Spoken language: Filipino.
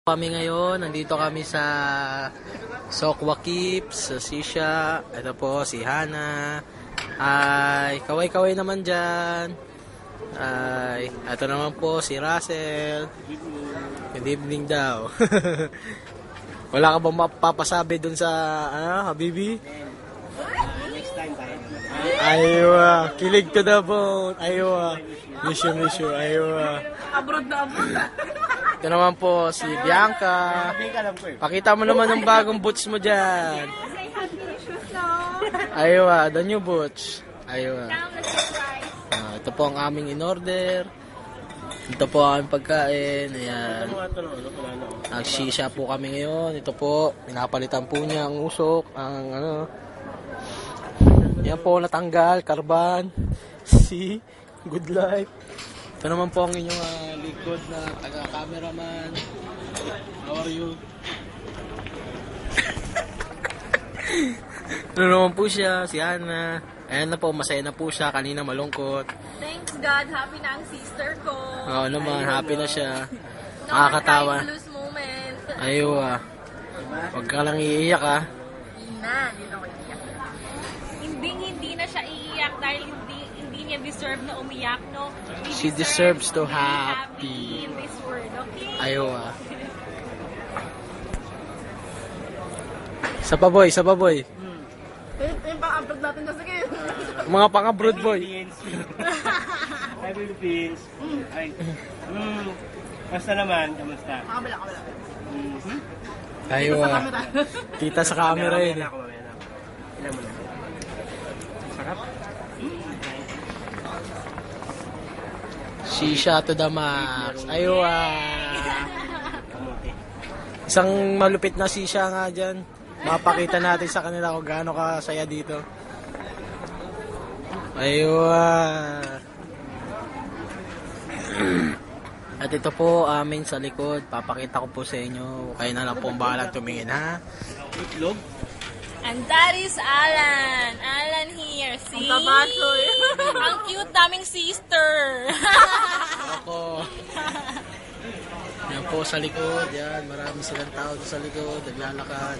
Kami ngayon, nandito kami sa Sokwa Keeps, sa Sisha. Ito po si Hana. Ay, kaway-kaway naman dyan. Ay, ito naman po si Russell. Good evening daw. Wala ka bang mapapasabi dun sa, Habibi? Next time tayo. Aywa, kilig to the bone. Aywa, miss you. Aywa. Abroad na abroad. Ito naman po si Bianca. Pakita mo naman yung bagong boots mo dyan. Aywa, the new boots. Aywa. Ito po ang aming in-order. Ito po ang aming pagkain. Ayan. Nagsisya po kami ngayon. Ito po, pinapalitan po niya ang usok. Ang yan po natanggal, karban. Si Good Life. Ito naman po ang inyong likod na taga-cameraman. How are you? Ito naman po siya, si Ana. Ayan na po, masaya na po siya. Kanina malungkot. Thanks God, happy na ang sister ko. Oo naman, happy na siya. No Nakakatawa. more blues moment. Aywa. Huwag ka lang iiyak Hindi na ako iiyak. Hindi na siya iiyak dahil hindi niya deserve na umiyak, no? She deserves to be happy in this world, okay? Aywa. Isa pa boy. Yung pang-abroad natin na sige. Mga pang-abroad boy. Hi Philippines. Ay. Basta naman, kamusta? Kabila. Aywa. Kita sa camera yun. Mamaya na ako. Ilan mo na. Sarap. Shisha to the max. Aywa. Kamuti. Isang malupit na sisha nga dyan. Mapakita natin sa kanila kung gaano kasaya dito. Aywa. At ito po amin sa likod. Papakita ko po sa inyo. Kayo na lang po ang bahalang tumingin, ha? Itlog? And that is Alan. Alan here, see? Ang tabasoy. Ang cute naming sister. Ako. Yan po sa likod. Yan. Marami silang tao sa likod. Naglalakad.